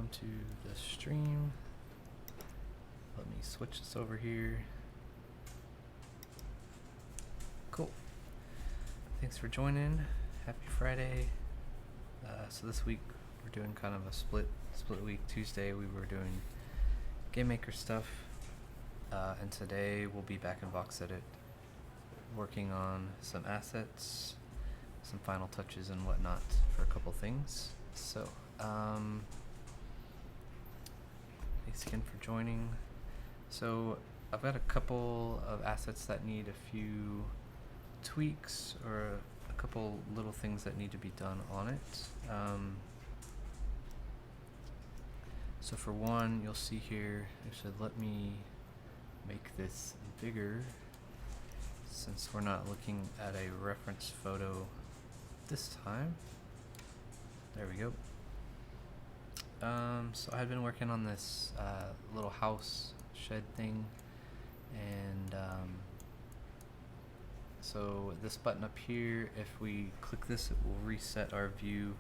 welcome to the stream. Let me switch this over here. Cool. Thanks for joining. Happy Friday. So this week we're doing kind of a split week. Tuesday we were doing Game Maker stuff, and today we'll be back in Vox Edit, working on some assets, some final touches and whatnot for a couple things. So, thanks again for joining. So I've got a couple of assets that need a few tweaks or a couple little things that need to be done on it. So for one, you'll see here, actually let me make this bigger since we're not looking at a reference photo this time. There we go. So I had been working on this little house shed thing, and so this button up here, if we click this, it will reset our view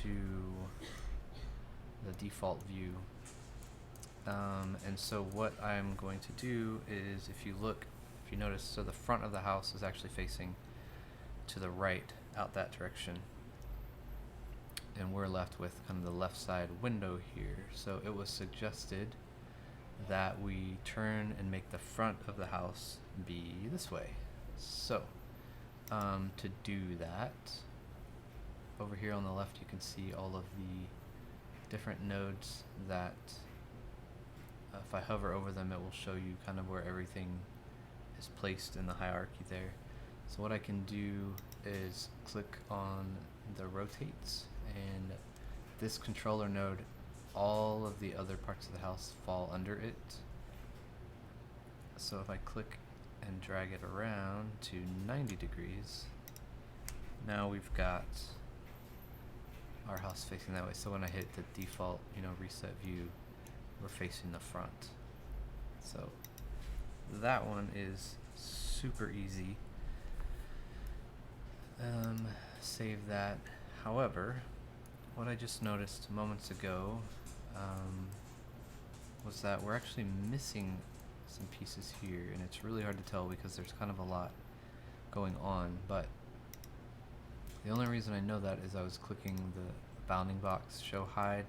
to the default view. And so what I'm going to do is, if you notice, so the front of the house is actually facing to the right, out that direction, and we're left with kind of the left side window here. So it was suggested that we turn and make the front of the house be this way. So to do that, over here on the left you can see all of the different nodes that if I hover over them, it will show you kind of where everything is placed in the hierarchy there. So what I can do is click on the rotates, and this controller node, all of the other parts of the house fall under it. So if I click and drag it around to 90 degrees, now we've got our house facing that way. So when I hit the default, reset view, we're facing the front. So that one is super easy. Save that. However, what I just noticed moments ago was that we're actually missing some pieces here, and it's really hard to tell because there's kind of a lot going on. But the only reason I know that is I was clicking the bounding box, show hide,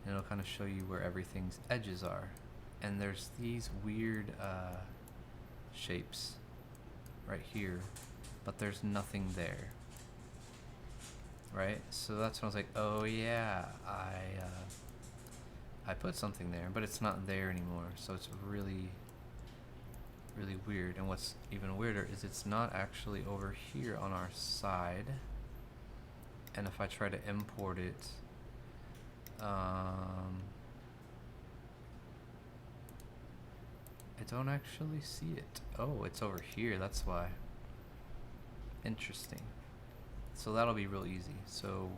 and it'll kind of show you where everything's edges are. And there's these weird shapes right here, but there's nothing there. Right? So that's when I was like, oh yeah, I put something there, but it's not there anymore. So it's really, really weird. And what's even weirder is it's not actually over here on our side. And if I try to import it, I don't actually see it. Oh, it's over here, that's why. Interesting. So that'll be real easy. So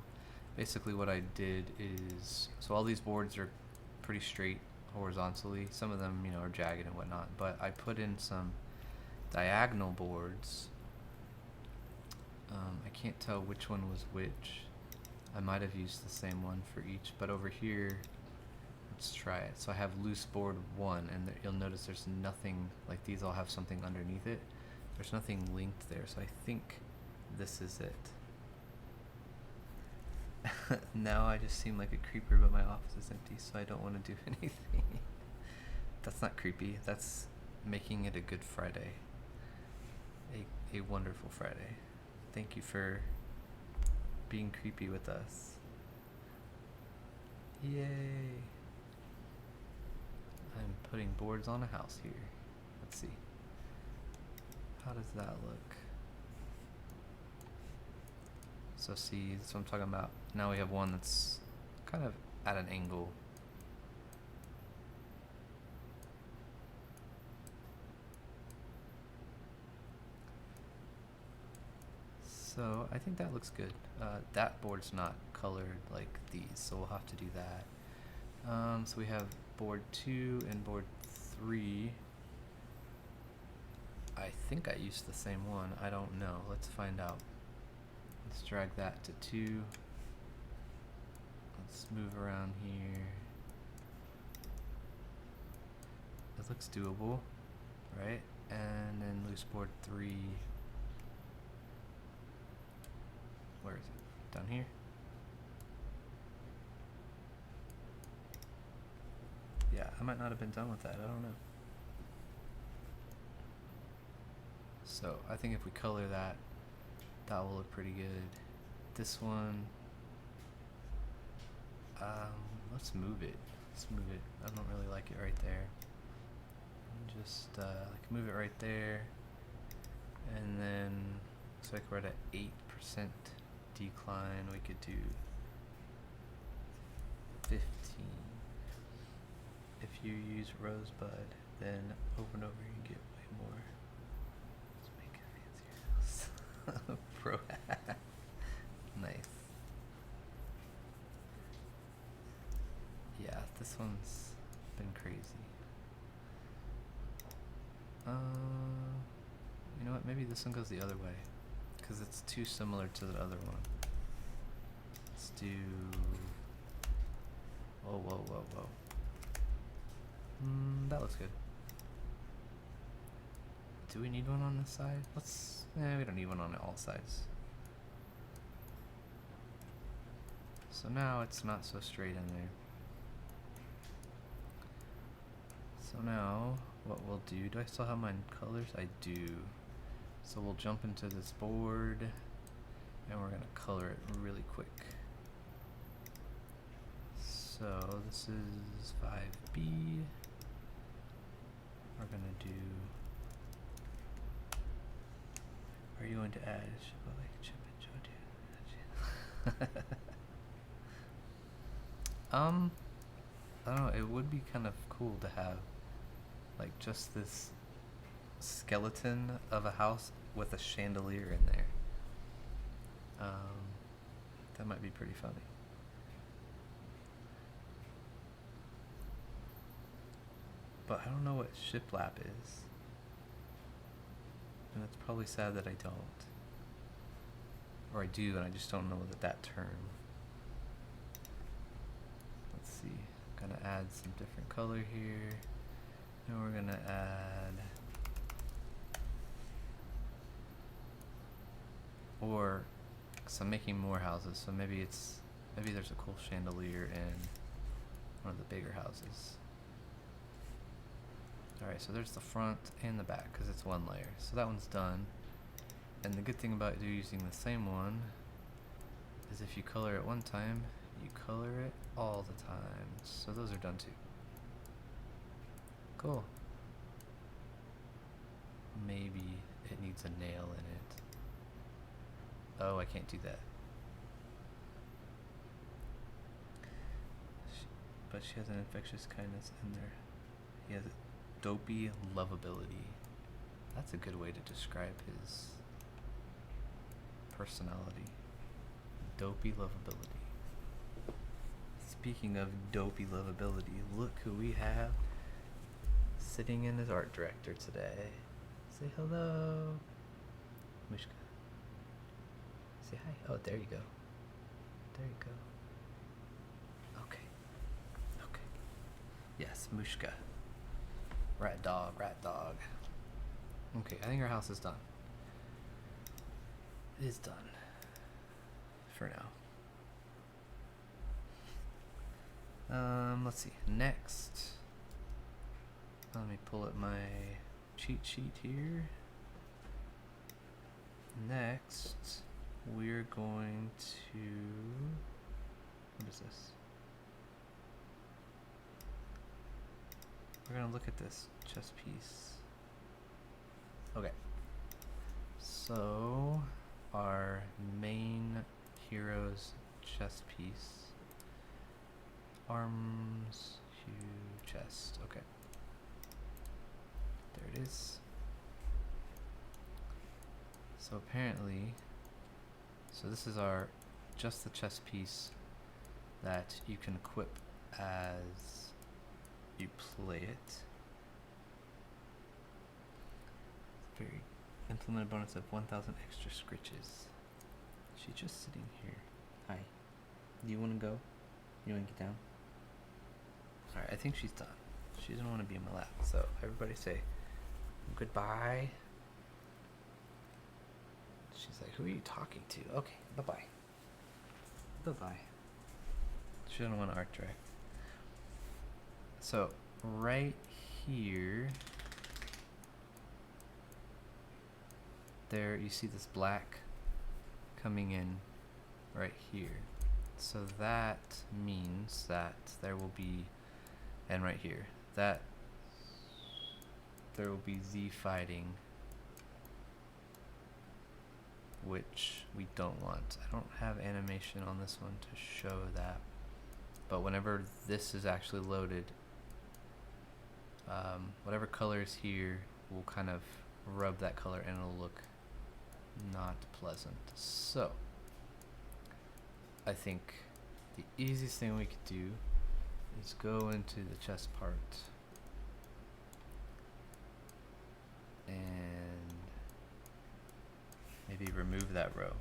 basically what I did is, so all these boards are pretty straight horizontally. Some of them, are jagged and whatnot, but I put in some diagonal boards. I can't tell which one was which. I might have used the same one for each, but over here, let's try it. So I have loose board 1, and you'll notice there's nothing, like these all have something underneath it. There's nothing linked there, so I think this is it. Now I just seem like a creeper, but my office is empty, so I don't want to do anything. That's not creepy, that's making it a good Friday. A wonderful Friday. Thank you for being creepy with us. Yay! I'm putting boards on a house here. Let's see. How does that look? So see, that's what I'm talking about. Now we have one that's kind of at an angle. So I think that looks good. That board's not colored like these, so we'll have to do that. So we have board 2 and board 3. I think I used the same one. I don't know. Let's find out. Let's drag that to 2. Let's move around here. It looks doable, right? And then loose board 3. Where is it? Down here? Yeah, I might not have been done with that. I don't know. So I think if we color that, that will look pretty good. This one, let's move it. Let's move it. I don't really like it right there. Just like move it right there, and then looks like we're at an 8% decline. We could do 15. If you use Rosebud, then over and over you get way more. Let's make a fancier house. Pro hat. Nice. Yeah, this one's been crazy. You know what? Maybe this one goes the other way, because it's too similar to the other one. Let's do. Whoa, whoa, whoa, whoa. That looks good. Do we need one on this side? We don't need one on all sides. So now it's not so straight in there. So now, what we'll do, I still have my colors? I do. So we'll jump into this board, and we're gonna color it really quick. So this is 5B. We're gonna do, are you going to add I don't know, it would be kind of cool to have like just this skeleton of a house with a chandelier in there. That might be pretty funny. But I don't know what shiplap is. And it's probably sad that I don't. Or I do, and I just don't know that term. Let's see. I'm gonna add some different color here. And we're gonna add, or, cause I'm making more houses, so maybe there's a cool chandelier in one of the bigger houses. Alright, so there's the front and the back, because it's one layer. So that one's done. And the good thing about using the same one is if you color it one time, you color it all the time. So those are done too. Cool. Maybe it needs a nail in it. Oh, I can't do that. But she has an infectious kindness in there. He has dopey lovability. That's a good way to describe his personality. Dopey lovability. Speaking of dopey lovability, look who we have sitting in as art director today. Say hello. Mishka. Say hi. Oh, there you go. There you go. Okay. Okay. Yes, Mushka. Rat dog, rat dog. Okay, I think our house is done. It is done. For now. Let's see. Next. Let me pull up my cheat sheet here. Next, we're going to, what is this? We're gonna look at this chess piece. Okay. So, our main hero's chess piece. Arms, huge chest. Okay. There it is. So apparently, this is just the chess piece that you can equip as you play it. Very implemented bonus of 1,000 extra scritches. She's just sitting here. Hi. Do you want to go? You want to get down? Alright, I think she's done. She doesn't want to be in my lap. So everybody say goodbye. She's like, who are you talking to? Okay, bye-bye. Bye-bye. She doesn't want to art direct. So right here, there you see this black coming in right here. So that means that there will be, and right here, that there will be Z fighting, which we don't want. I don't have animation on this one to show that, but whenever this is actually loaded, whatever color is here will kind of rub that color and it'll look not pleasant. So I think the easiest thing we could do is go into the chest part and maybe remove that row.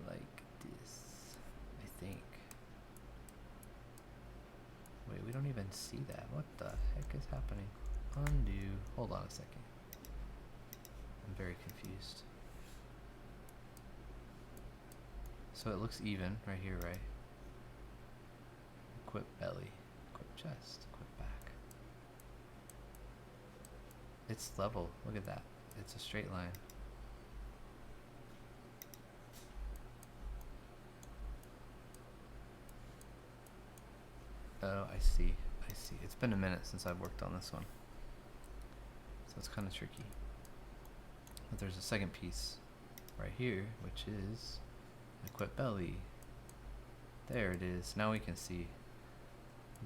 Like this, I think. Wait, we don't even see that. What the heck is happening? Undo. Hold on a second. I'm very confused. So it looks even right here, right? Equip belly, equip chest, equip back. It's level. Look at that. It's a straight line. Oh, I see. I see. It's been a minute since I've worked on this one. So it's kind of tricky. But there's a second piece right here, which is equip belly. There it is. Now we can see.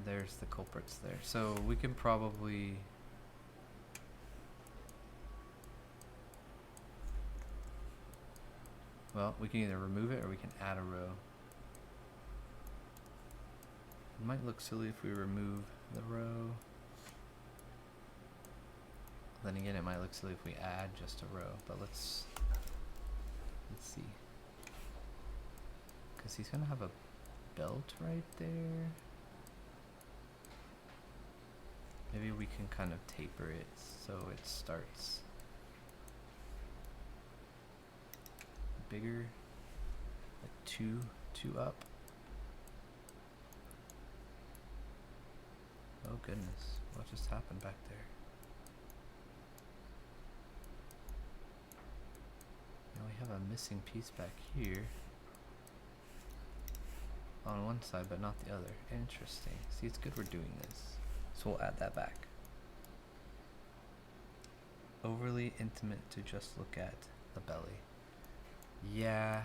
There's the culprits there. So we can probably... Well, we can either remove it or we can add a row. It might look silly if we remove the row. Then again, it might look silly if we add just a row. But let's see. Because he's gonna have a belt right there. Maybe we can kind of taper it so it starts bigger, like two up. Oh goodness, what just happened back there? Now we have a missing piece back here on one side but not the other. Interesting. See, it's good we're doing this. So we'll add that back. Overly intimate to just look at the belly. Yeah,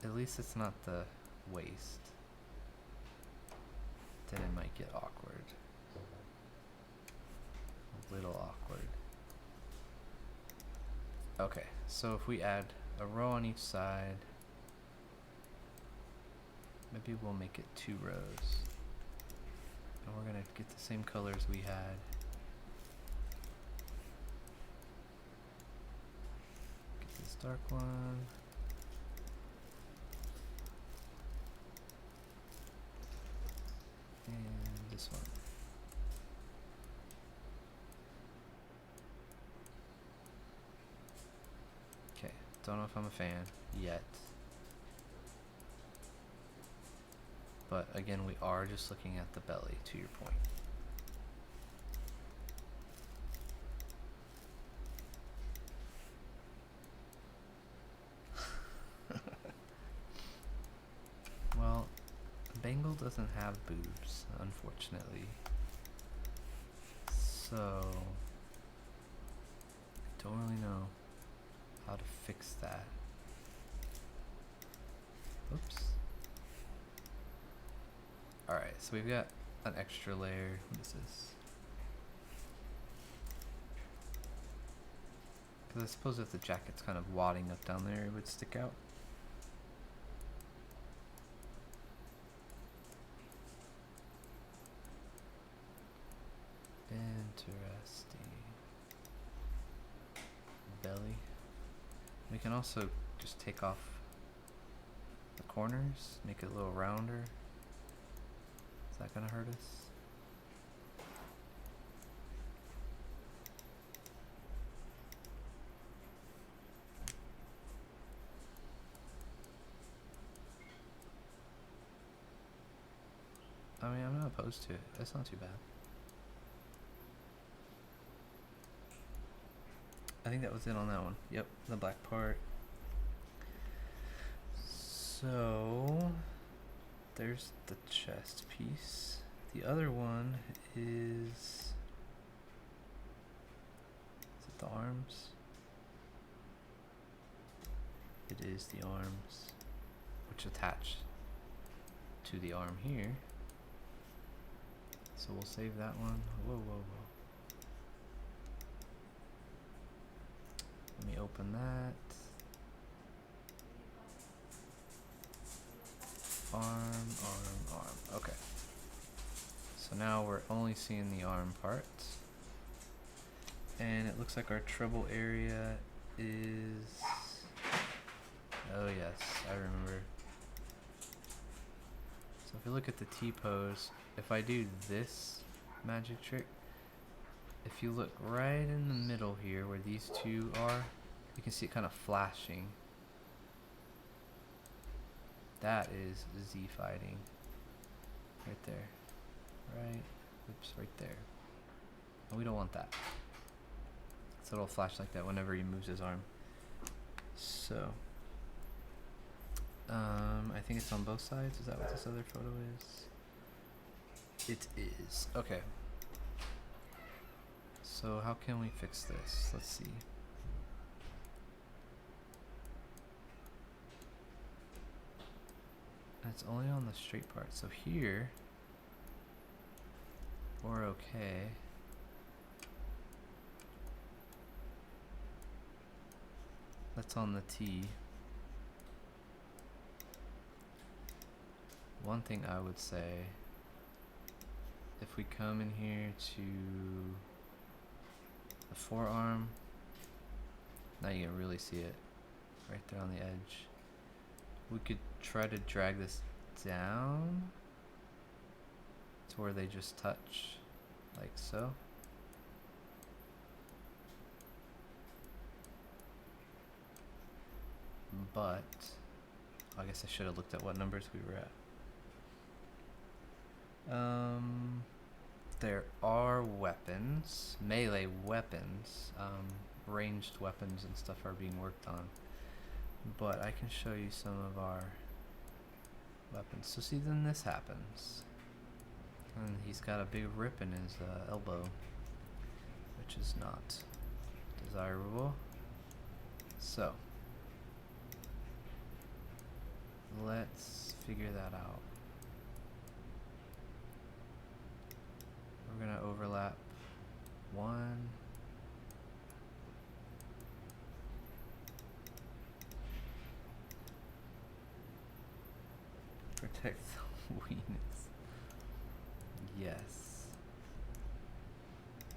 at least it's not the waist. Then it might get awkward. A little awkward. Okay, so if we add a row on each side, maybe we'll make it 2 rows. And we're gonna get the same colors we had. Get this dark one. And this one. Okay, don't know if I'm a fan yet. But again, we are just looking at the belly, to your point. Well, Bengal doesn't have boobs, unfortunately. So, I don't really know how to fix that. Oops. Alright, so we've got an extra layer. What is this? Because I suppose if the jacket's kind of wadding up down there, it would stick out. Interesting. Belly. We can also just take off the corners, make it a little rounder. Is that gonna hurt us? I mean, I'm not opposed to it. That's not too bad. I think that was it on that one. Yep, the black part. So there's the chest piece. The other one is it the arms? It is the arms, which attach to the arm here. So we'll save that one. Whoa, whoa, whoa. Let me open that. Arm. Okay. So now we're only seeing the arm part. And it looks like our trouble area is... Oh yes, I remember. So if you look at the T-pose, if I do this magic trick, if you look right in the middle here where these two are, you can see it kind of flashing. That is Z fighting. Right there. Right. Oops, right there. And we don't want that. So it'll flash like that whenever he moves his arm. So I think it's on both sides. Is that what this other photo is? It is. Okay. So how can we fix this? Let's see. It's only on the straight part. So here, we're okay. That's on the T. One thing I would say, if we come in here to the forearm, now you can really see it right there on the edge. We could try to drag this down to where they just touch, like so. But I guess I should have looked at what numbers we were at. There are weapons, melee weapons, ranged weapons and stuff are being worked on. But I can show you some of our weapons. So see, then this happens. And he's got a big rip in his elbow, which is not desirable. So let's figure that out. We're gonna overlap one. Protect the weakness. Yes.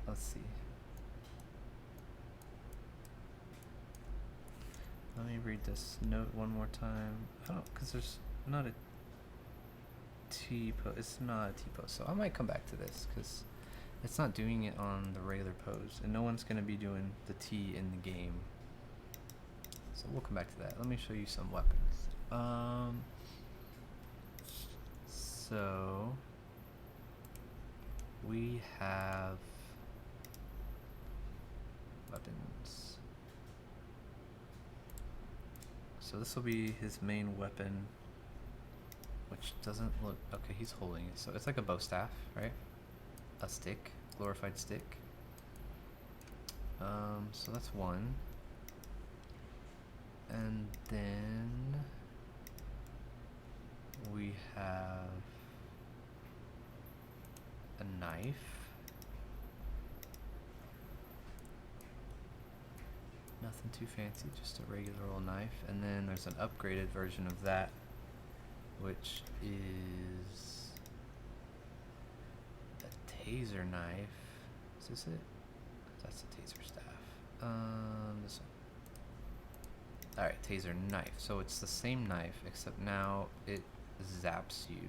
Let's see. Let me read this note one more time. Oh, because there's not a T-pose. It's not a T-pose. So I might come back to this because it's not doing it on the regular pose. And no one's going to be doing the T in the game. So we'll come back to that. Let me show you some weapons. So we have weapons. So this will be his main weapon, which doesn't look, okay, he's holding it. So it's like a bow staff, right? A stick, glorified stick. So that's one. And then we have a knife. Nothing too fancy, just a regular old knife. And then there's an upgraded version of that, which is a taser knife. Is this it? That's the taser staff. This one. Alright, Taser Knife. So it's the same knife, except now it zaps you.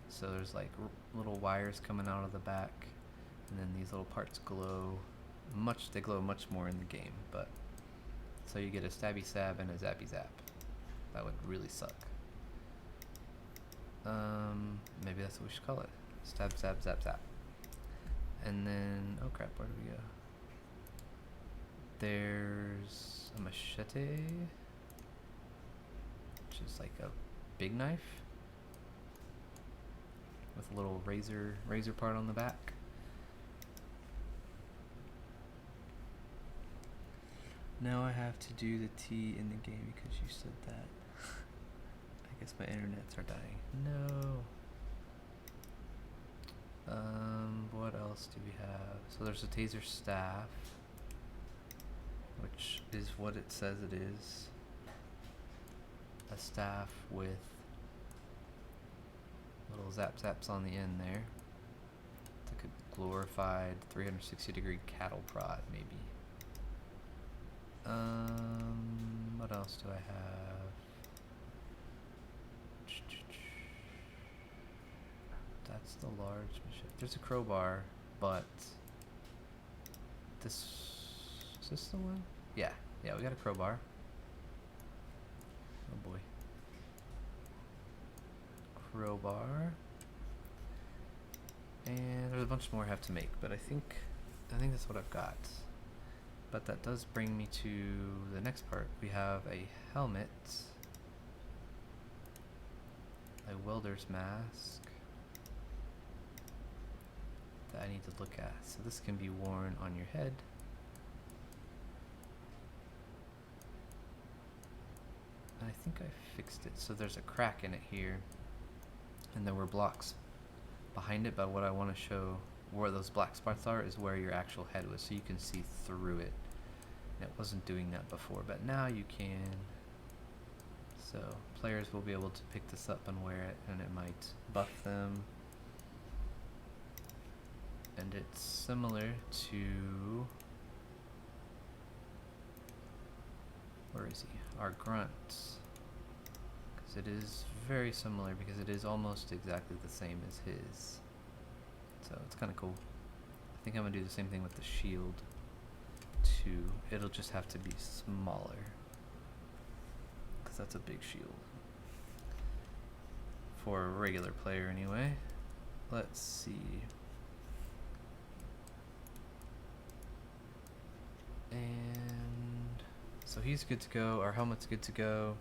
So there's like little wires coming out of the back, and then these little parts glow. They glow much more in the game, but so you get a stabby stab and a zappy zap. That would really suck. Maybe that's what we should call it. Stab, stab, zap, zap. And then, oh crap, where do we go? There's a machete, which is like a big knife with a little razor part on the back. Now I have to do the T in the game because you said that. I guess my internets are dying. No. What else do we have? So there's a Taser Staff, which is what it says it is. A staff with little zap zaps on the end there. It's like a glorified 360-degree cattle prod, maybe. What else do I have? That's the large machine. There's a crowbar, but is this the one? Yeah, we got a crowbar. Oh boy. Crowbar. And there's a bunch more I have to make, but I think that's what I've got. But that does bring me to the next part. We have a helmet, a welder's mask that I need to look at. So this can be worn on your head. And I think I fixed it. So there's a crack in it here, and there were blocks behind it, but what I want to show where those black spots are is where your actual head was, so you can see through it. And it wasn't doing that before, but now you can. So players will be able to pick this up and wear it, and it might buff them. And it's similar to, where is he? Our grunt. Because it is very similar, because it is almost exactly the same as his. So it's kind of cool. I think I'm going to do the same thing with the shield too. It'll just have to be smaller, because that's a big shield. For a regular player anyway. Let's see. And so he's good to go. Our helmet's good to go.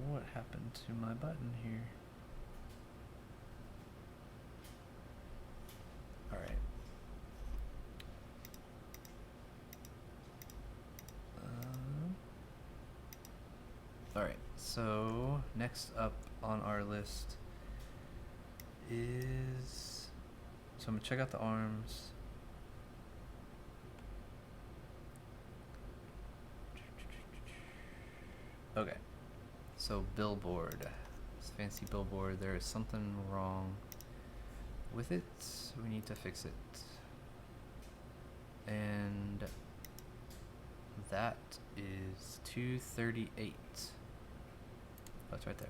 What happened to my button here? Alright. Alright, so next up on our list is, so I'm going to check out the arms. Okay, so billboard. This fancy billboard, there is something wrong with it. We need to fix it. And that is 238. Oh, it's right there.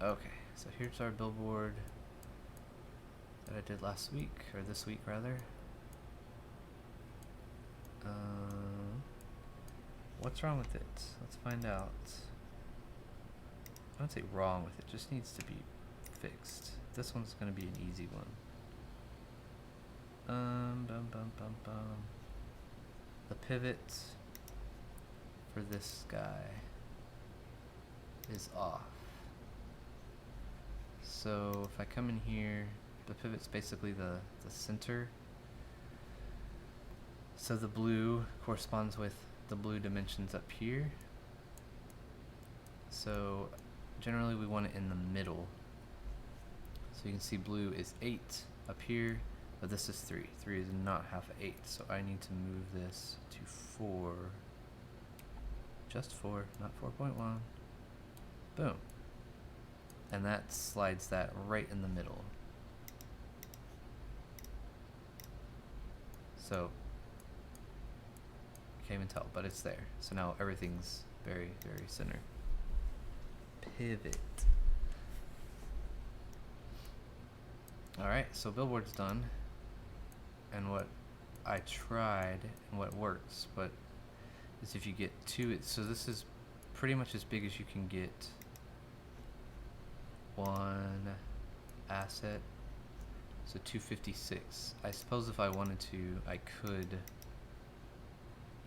Okay, so here's our billboard that I did last week, or this week rather. What's wrong with it? Let's find out. I don't say wrong with it, just needs to be fixed. This one's gonna be an easy one. The pivot for this guy is off. So if I come in here, the pivot's basically the center. So the blue corresponds with the blue dimensions up here. So generally we want it in the middle. So you can see blue is 8 up here, but this is 3. 3 is not half of 8, so I need to move this to 4. Just 4, not 4.1. Boom. And that slides that right in the middle. So can't even tell, but it's there. So now everything's very, very center. Pivot. Alright, so billboard's done. And what I tried and what works, but is if you get two, so this is pretty much as big as you can get one asset. So 256. I suppose if I wanted to, I could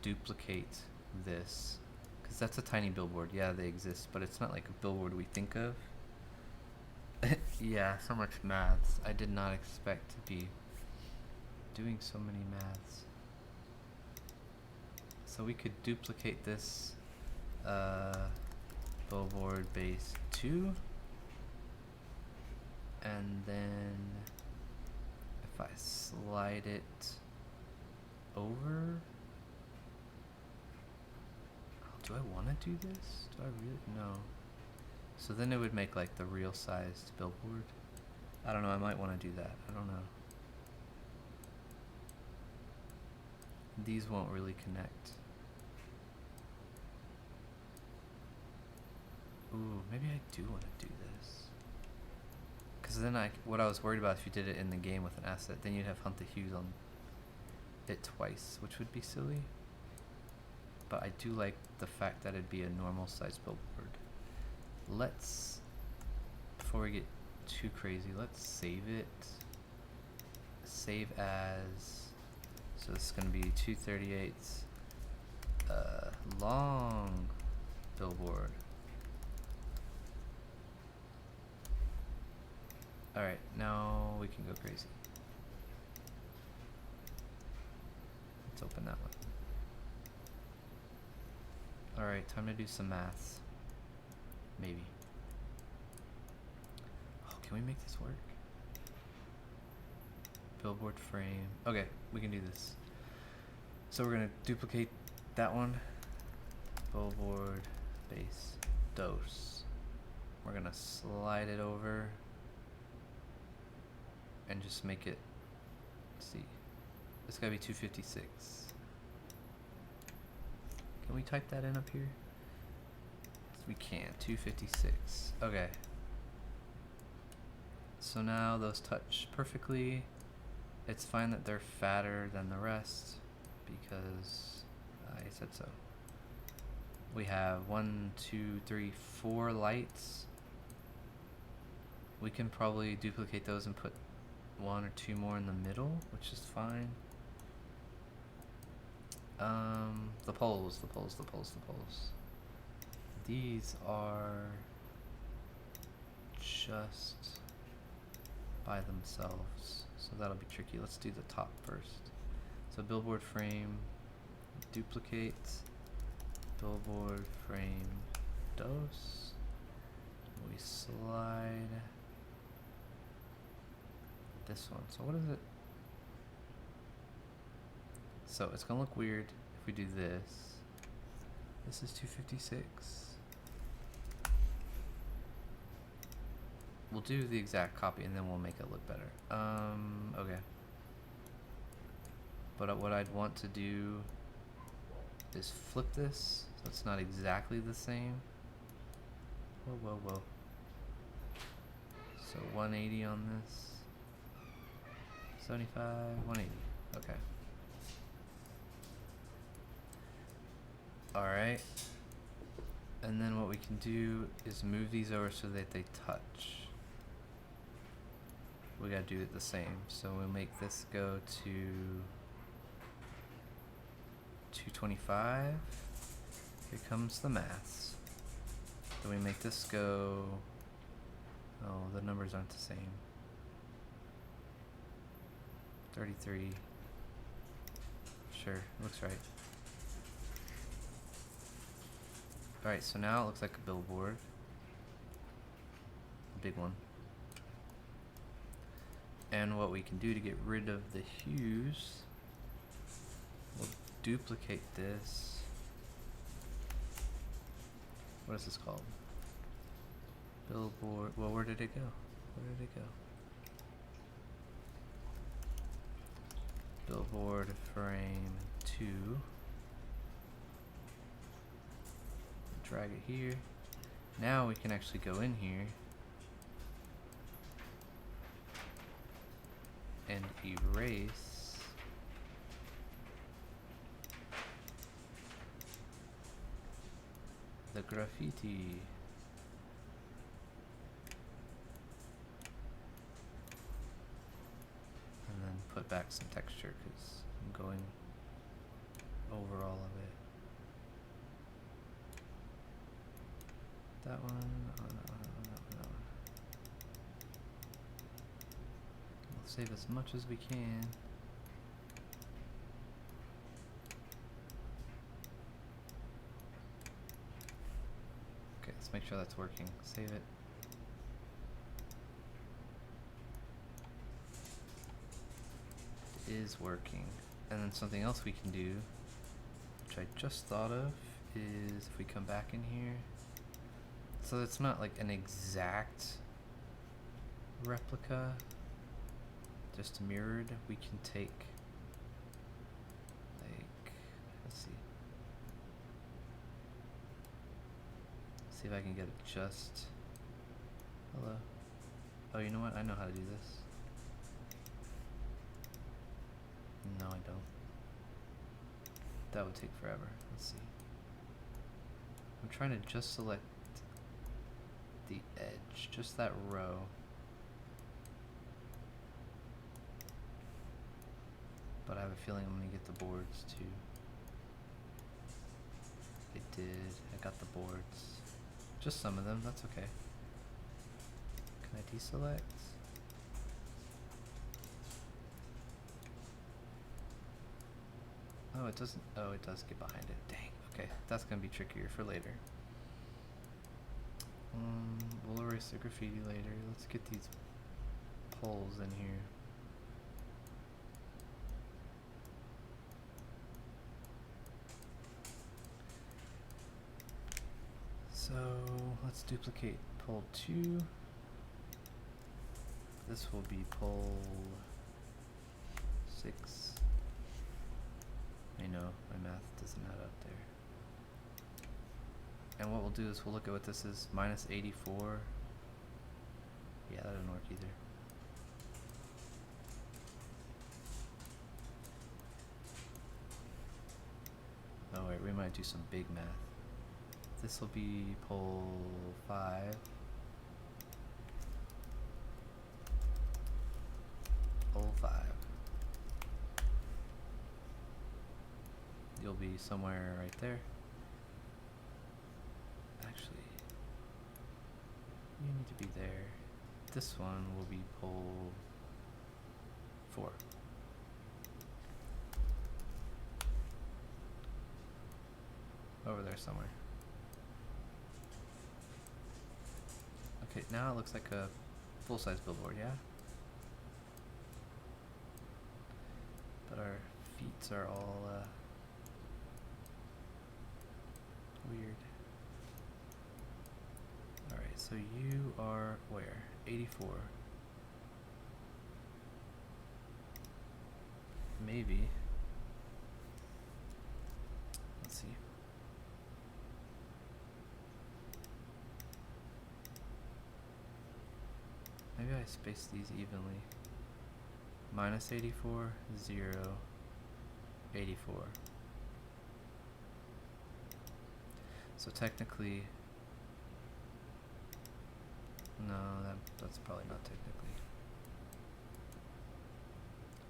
duplicate this, because that's a tiny billboard. Yeah, they exist, but it's not like a billboard we think of. Yeah, so much maths. I did not expect to be doing so many maths. So we could duplicate this billboard base 2, and then if I slide it over, do I want to do this? Do I really? No. So then it would make like the real sized billboard. I don't know, I might want to do that. I don't know. These won't really connect. Ooh, maybe I do want to do this. Because then what I was worried about if you did it in the game with an asset, then you'd have Hunt the Hues on it twice, which would be silly. But I do like the fact that it'd be a normal size billboard. Let's, before we get too crazy, let's save it. Save as, so this is going to be 238 long billboard. Alright, now we can go crazy. Let's open that one. Alright, time to do some maths. Maybe. Oh, can we make this work? Billboard frame. Okay, we can do this. So we're gonna duplicate that one. Billboard base dose. We're gonna slide it over and just make it, let's see, it's gotta be 256. Can we type that in up here? We can. 256. Okay. So now those touch perfectly. It's fine that they're fatter than the rest because I said so. We have 1, 2, 3, 4 lights. We can probably duplicate those and put 1 or 2 more in the middle, which is fine. The poles. These are just by themselves, so that'll be tricky. Let's do the top first. So billboard frame, duplicate, billboard frame, dose. We slide this one. So what is it? So it's gonna look weird if we do this. This is 256. We'll do the exact copy and then we'll make it look better. Okay. But what I'd want to do is flip this so it's not exactly the same. Whoa. So 180 on this. 75, 180. Okay. Alright. And then what we can do is move these over so that they touch. We gotta do it the same. So we'll make this go to 225. Here comes the maths. Then we make this go, oh, the numbers aren't the same. 33. Sure, looks right. Alright, so now it looks like a billboard. A big one. And what we can do to get rid of the hues, we'll duplicate this. What is this called? Billboard. Well, where did it go? Where did it go? Billboard frame 2. drag it here. Now we can actually go in here and erase the graffiti. And then put back some texture because I'm going over all of it. That one, oh no, that one. We'll save as much as we can. Okay, let's make sure that's working. Save it. It is working. And then something else we can do, which I just thought of, is if we come back in here. So it's not like an exact replica, just mirrored. We can take, like, let's see if I can get it just, hello. Oh, you know what? I know how to do this. No, I don't. That would take forever. Let's see. I'm trying to just select the edge, just that row. But I have a feeling I'm gonna get the boards too. It did. I got the boards. Just some of them, that's okay. Can I deselect? Oh, it doesn't. Oh, it does get behind it. Dang. Okay, that's gonna be trickier for later. We'll erase the graffiti later. Let's get these poles in here. So let's duplicate pole 2. This will be pole 6. I know, my math doesn't add up there. And what we'll do is we'll look at what this is, minus 84. Yeah, that doesn't work either. Oh wait, we might do some big math. This will be pole 5. Pole 5. You'll be somewhere right there. Actually, you need to be there. This one will be pole 4. Over there somewhere. Okay, now it looks like a full-size billboard, yeah? But our feet are all weird. Alright, so you are where? 84. Maybe. Let's see. Maybe I space these evenly. Minus 84, 0, 84. So technically, no, that's probably not technically.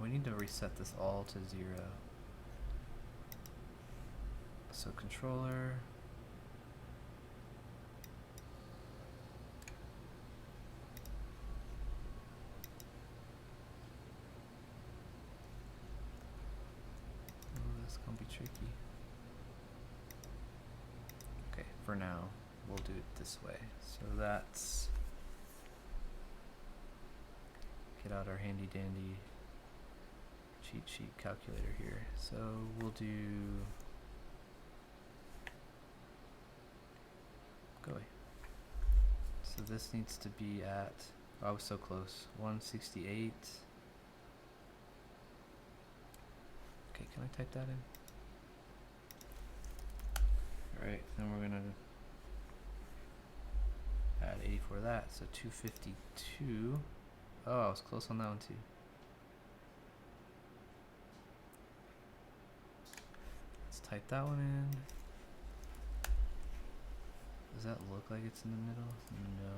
We need to reset this all to 0. So controller. That's gonna be tricky. Okay, for now, we'll do it this way. So that's, get out our handy dandy cheat sheet calculator here. So we'll do, go away. So this needs to be at, oh, I was so close, 168. Okay, can I type that in? Alright, then we're gonna add 84 to that, so 252. Oh, I was close on that one too. Let's type that one in. Does that look like it's in the middle? No.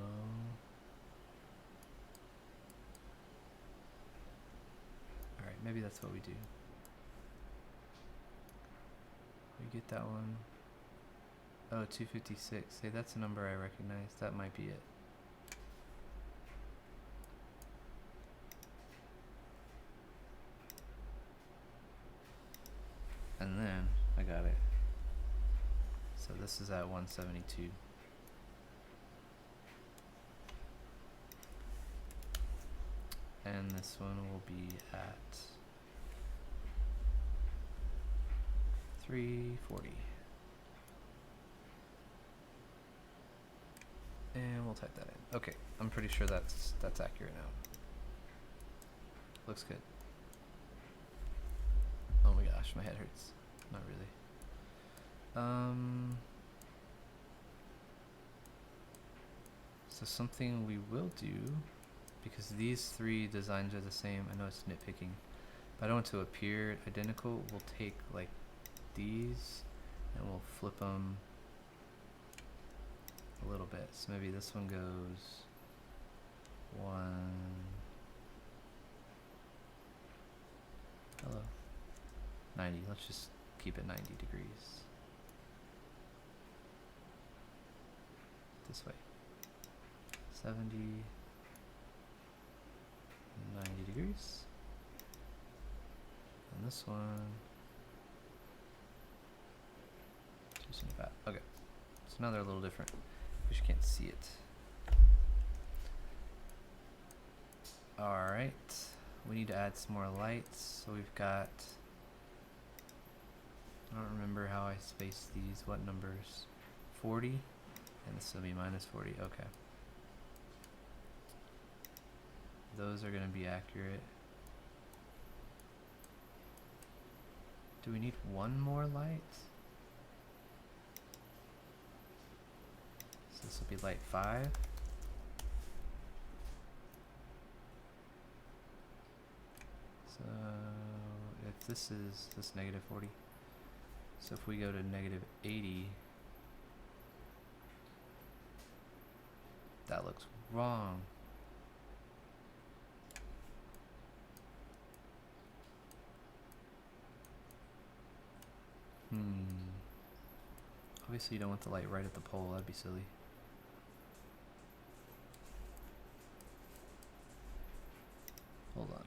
Alright, maybe that's what we do. We get that one. Oh, 256. Hey, that's a number I recognize. That might be it. And then I got it. So this is at 172. And this one will be at 340. And we'll type that in. Okay, I'm pretty sure that's accurate now. Looks good. Oh my gosh, my head hurts. Not really. So something we will do, because these three designs are the same, I know it's nitpicking, but I don't want to appear identical. We'll take like these and we'll flip them a little bit. So maybe this one goes 90. Let's just keep it 90 degrees. This way. 70, 90 degrees. And this one, 275. Okay. So now they're a little different, because you can't see it. Alright. We need to add some more lights. So we've got, I don't remember how I spaced these. What numbers? 40? And this will be minus 40. Okay. Those are going to be accurate. Do we need one more light? So this will be light 5. So if this is this negative 40, so if we go to negative 80, that looks wrong. Obviously you don't want the light right at the pole, that'd be silly. Hold on.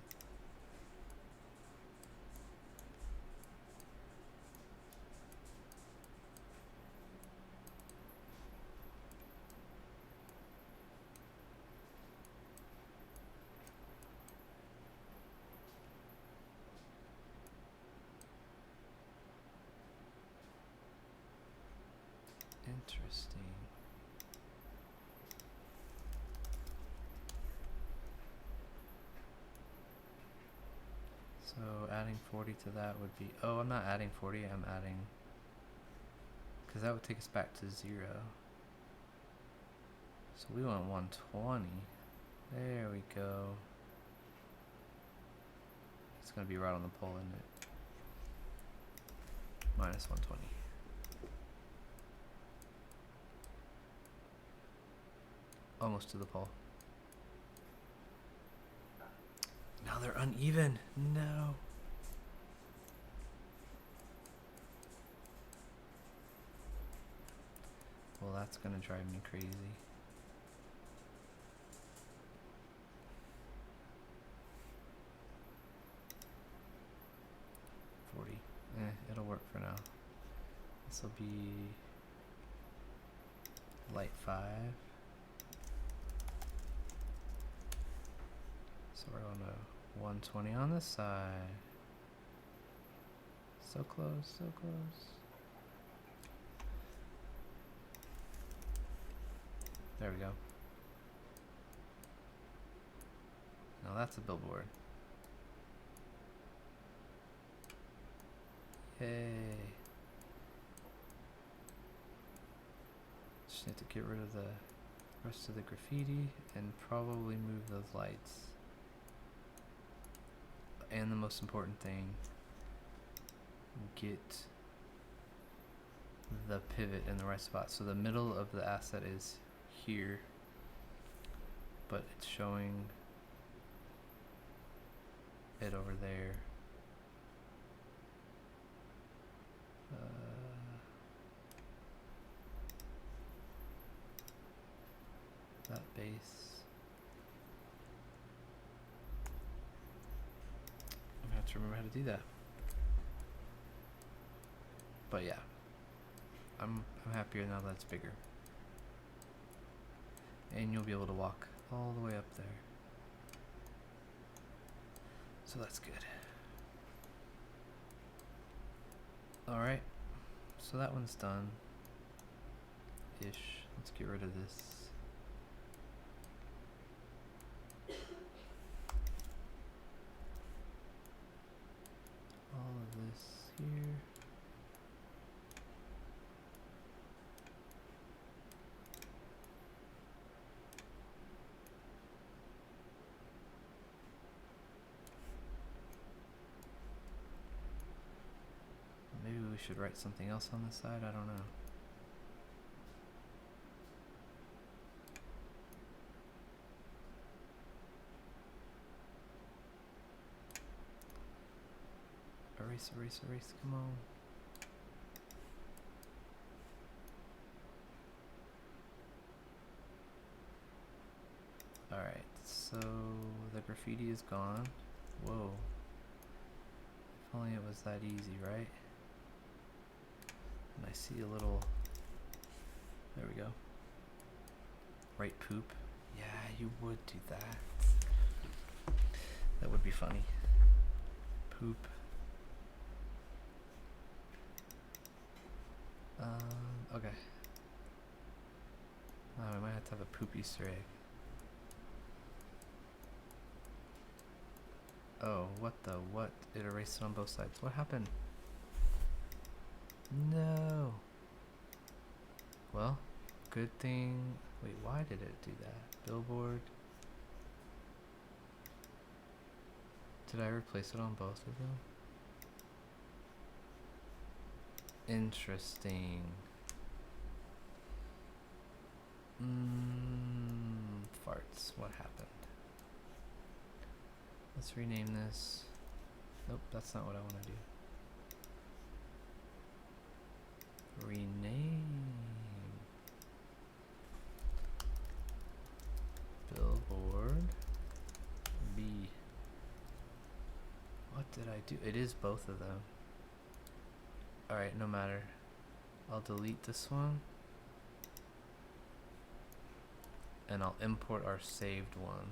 Interesting. So adding 40 to that would be, oh, I'm not adding 40, I'm adding, because that would take us back to 0. So we want 120. There we go. It's going to be right on the pole, isn't it? Minus 120. Almost to the pole. Now they're uneven. No. Well, that's gonna drive me crazy. It'll work for now. This will be light 5. So we're going to 120 on this side. So close, so close. There we go. Now that's a billboard. Yay. Just need to get rid of the rest of the graffiti and probably move those lights. And the most important thing, get the pivot in the right spot. So the middle of the asset is here, but it's showing it over there. That base. I'm gonna have to remember how to do that. But yeah, I'm happier now that it's bigger. And you'll be able to walk all the way up there. So that's good. Alright, so that one's done. Ish. Let's get rid of this. All of this here. Maybe we should write something else on this side, I don't know. Erase, erase, erase, come on. Alright, so the graffiti is gone. Whoa. If only it was that easy, right? And I see a little, there we go. Right poop. Yeah, you would do that. That would be funny. Poop. Okay. Oh, we might have to have a poop Easter egg. Oh, what the what? It erased it on both sides. What happened? No. Well, good thing. Wait, why did it do that? Billboard. Did I replace it on both of them? Interesting. Farts. What happened? Let's rename this. Nope, that's not what I want to do. Rename. Billboard. B. What did I do? It is both of them. Alright, no matter. I'll delete this one. And I'll import our saved one.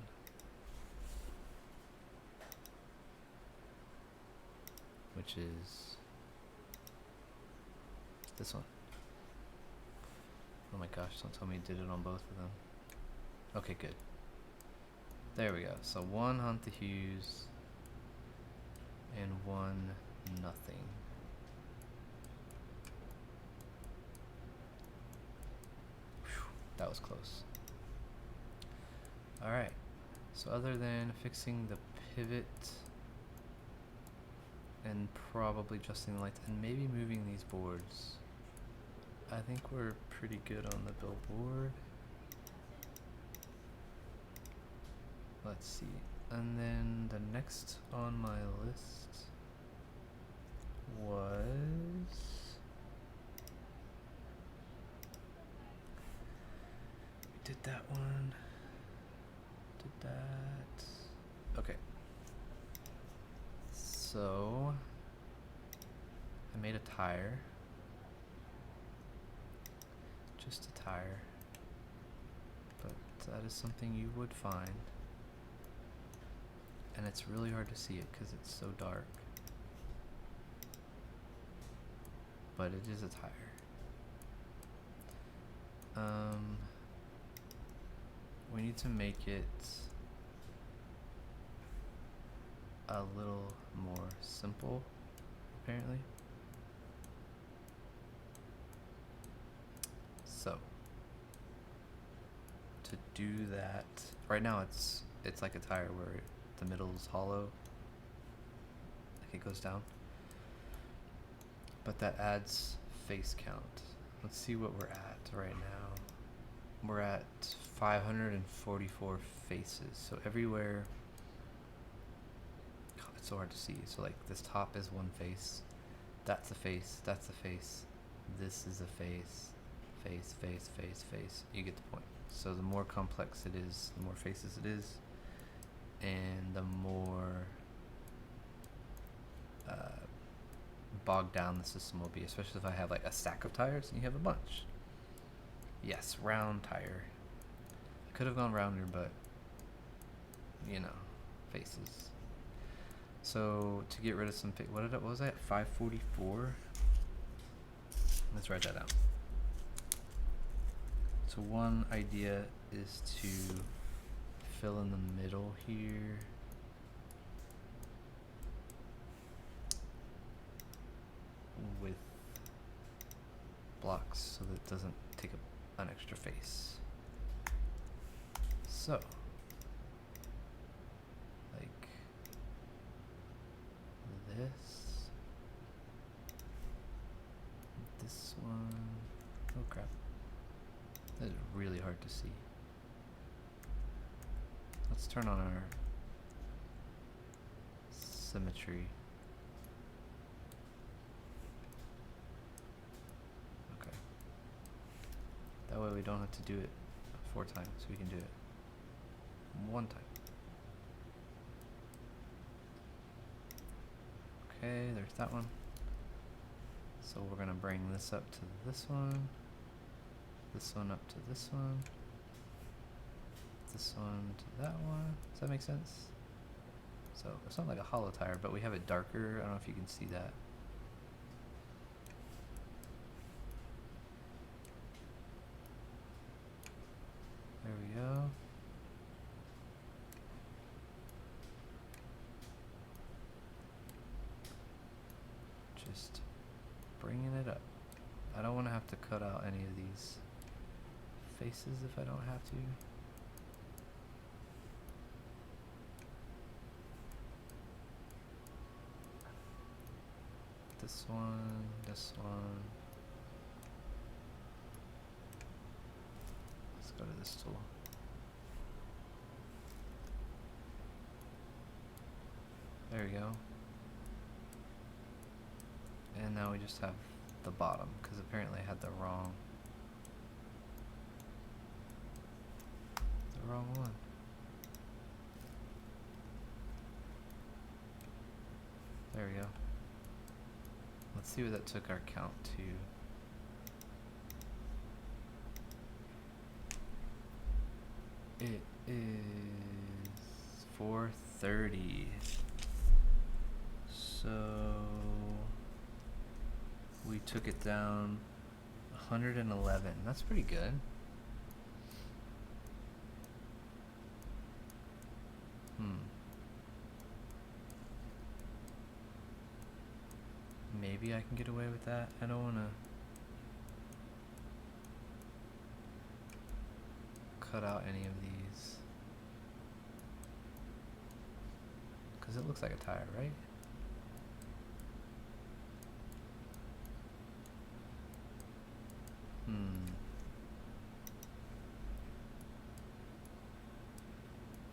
Which is this one. Oh my gosh, don't tell me you did it on both of them. Okay, good. There we go. So one Hunt the Hughes and one nothing. Whew, that was close. Alright, so other than fixing the pivot and probably adjusting the lights and maybe moving these boards, I think we're pretty good on the billboard. Let's see. And then the next on my list was we did that one. Did that. Okay. So I made a tire. Just a tire. But that is something you would find. And it's really hard to see it because it's so dark. But it is a tire. We need to make it a little more simple, apparently. So, to do that, right now it's like a tire where the middle is hollow, like it goes down. But that adds face count. Let's see what we're at right now. We're at 544 faces. So everywhere, it's so hard to see. So like this top is one face. That's a face. That's a face. This is a face. Face, face, face, face. You get the point. So the more complex it is, the more faces it is, and the more bogged down the system will be, especially if I have like a stack of tires and you have a bunch. Yes, round tire. I could have gone rounder, but you know, faces. So to get rid of some, what was that? 544. Let's write that down. So one idea is to fill in the middle here. With blocks so that it doesn't take an extra face. So, like this one, oh crap, that is really hard to see. Let's turn on our symmetry. That way we don't have to do it 4 times, we can do it 1 time. Okay, there's that one. So we're gonna bring this up to this one up to this one to that one. Does that make sense? So it's not like a hollow tire, but we have it darker. I don't know if you can see that. There we go. Just bringing it up. I don't want to have to cut out any of these faces if I don't have to. This one, this one. Let's go to this tool. There we go. And now we just have the bottom, because apparently I had the wrong one. There we go. Let's see what that took our count to. It is 430. So we took it down 111. That's pretty good. Maybe I can get away with that. I don't want to cut out any of these, because it looks like a tire, right?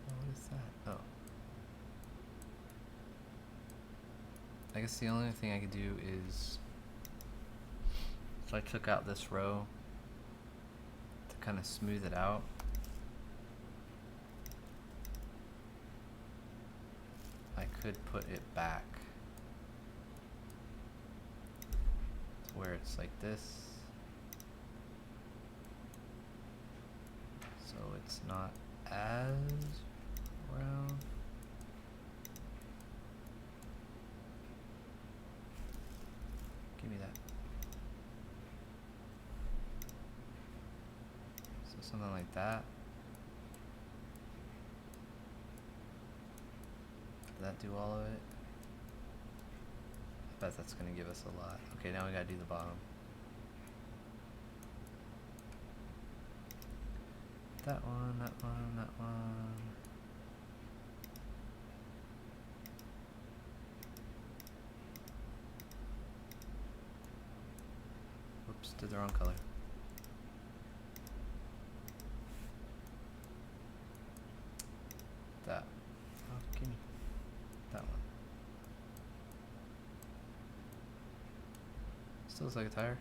What is that? Oh. I guess the only thing I could do is, so I took out this row to kind of smooth it out. I could put it back to where it's like this, so it's not as round. Give me that. So something like that. Did that do all of it? I bet that's gonna give us a lot. Okay, now we gotta do the bottom. That one, that one, that one. Whoops, did the wrong color. That. Oh, give me that one. Still looks like a tire.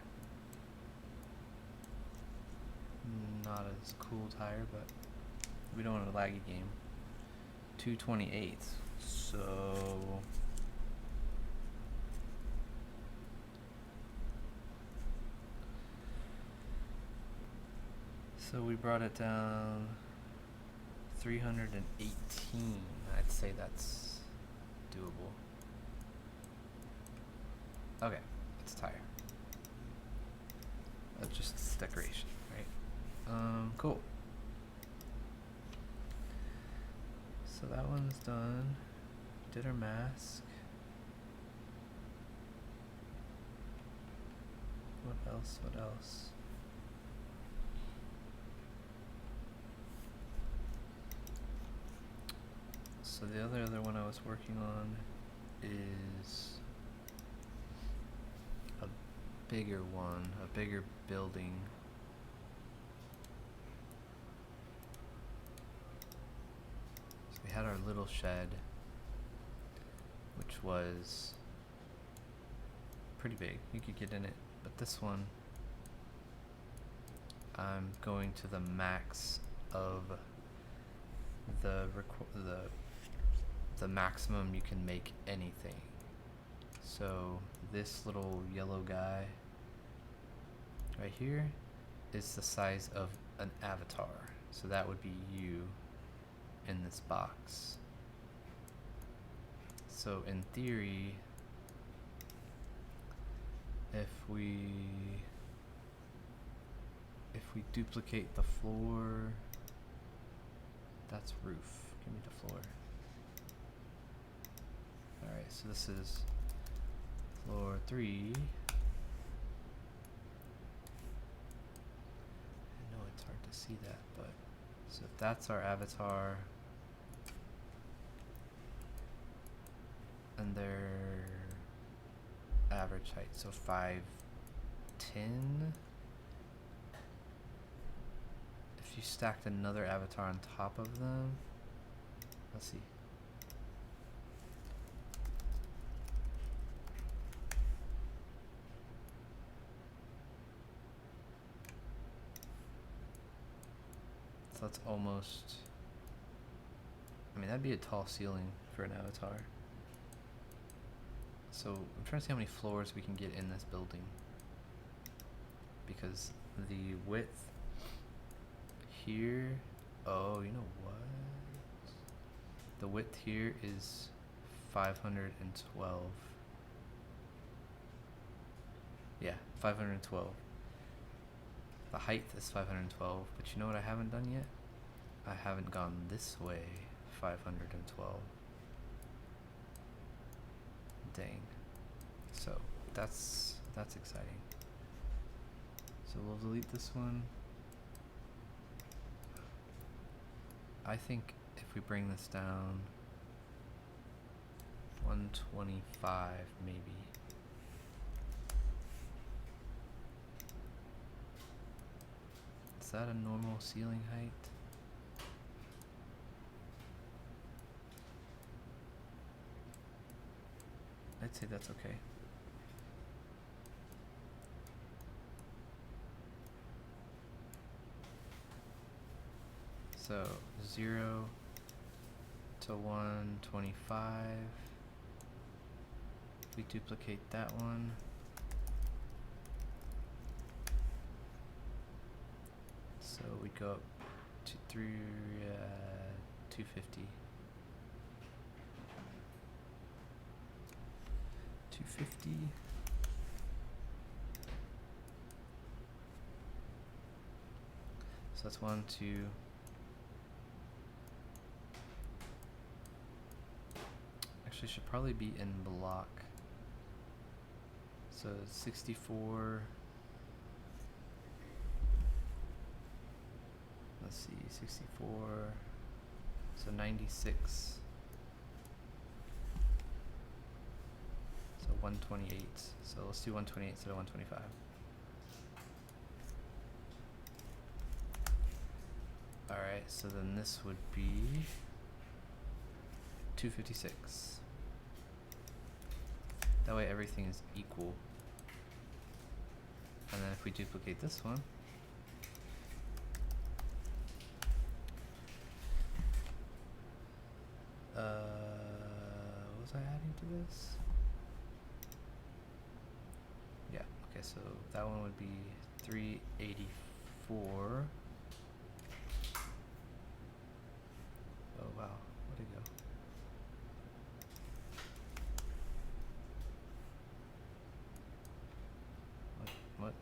Not as cool tire, but we don't want a laggy game. 228. So we brought it down 318. I'd say that's doable. Okay, it's a tire. That's just decoration, right? Cool. So that one's done. Did our mask. What else? What else? So the other one I was working on is a bigger one, a bigger building. So we had our little shed, which was pretty big. You could get in it, but this one, I'm going to the max of the maximum you can make anything. So this little yellow guy right here is the size of an avatar. So that would be you in this box. So in theory, if we duplicate the floor, that's roof. Give me the floor. Alright, so this is floor 3. I know it's hard to see that, but so if that's our avatar and their average height, so 5'10". If you stacked another avatar on top of them, let's see. So that's almost, I mean, that'd be a tall ceiling for an avatar. So I'm trying to see how many floors we can get in this building, because the width here, oh, you know what? The width here is 512. Yeah, 512. The height is 512, but you know what I haven't done yet? I haven't gone this way 512. Dang. So that's exciting. So we'll delete this one. I think if we bring this down 125 maybe. Is that a normal ceiling height? I'd say that's okay. So 0 to 125. If we duplicate that one, so we go up to 250. 250. So that's 1, 2. Actually, should probably be in block. So 64. let's see, 64, so 96, so 128, so let's do 128 instead of 125. Alright, so then this would be 256. That way everything is equal. And then if we duplicate this one, what was I adding to this? Yeah, okay, so that one would be 384. Oh wow, where'd it go? What?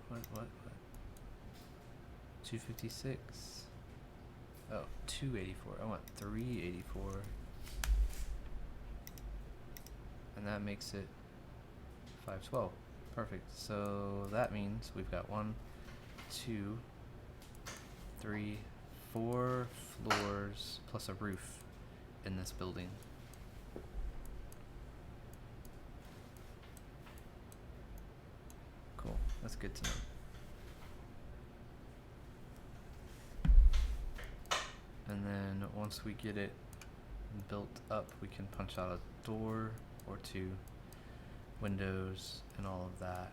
256. Oh, 284. I want 384. And that makes it 512. Perfect. So that means we've got 1, 2, 3, 4 floors plus a roof in this building. Cool. That's good to know. And then once we get it built up, we can punch out a door or 2, windows, and all of that.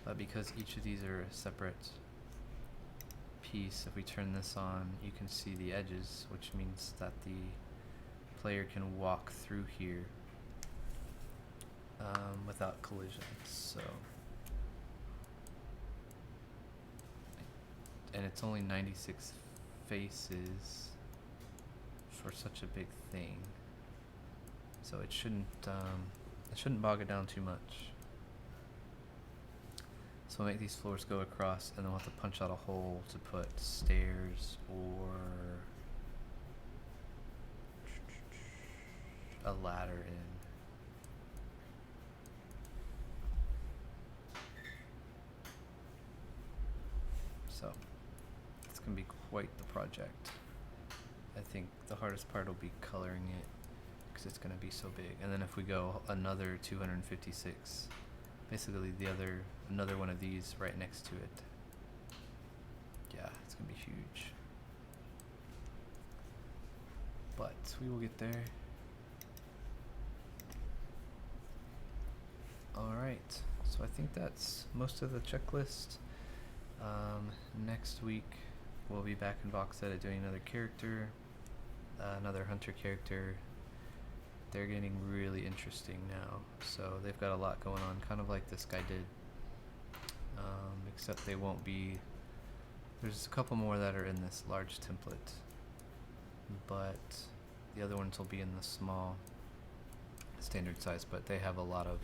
But because each of these are a separate piece, if we turn this on, you can see the edges, which means that the player can walk through here without collisions. So, and it's only 96 faces for such a big thing, so it shouldn't bog it down too much. So we'll make these floors go across, and then we'll have to punch out a hole to put stairs or a ladder in. So it's gonna be quite the project. I think the hardest part will be coloring it, because it's gonna be so big. And then if we go another 256, basically another one of these right next to it. Yeah, it's gonna be huge. But we will get there. Alright, so I think that's most of the checklist. Next week we'll be back in Vox Edit doing another character, another hunter character. They're getting really interesting now, so they've got a lot going on, kind of like this guy did, except they won't be, there's a couple more that are in this large template, but the other ones will be in the small standard size, but they have a lot of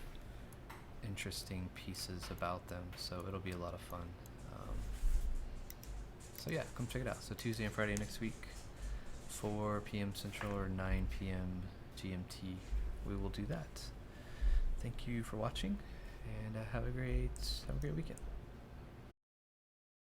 interesting pieces about them, so it'll be a lot of fun. So yeah, come check it out. So Tuesday and Friday next week, 4 p.m. Central or 9 p.m. GMT, we will do that. Thank you for watching, and have a great weekend.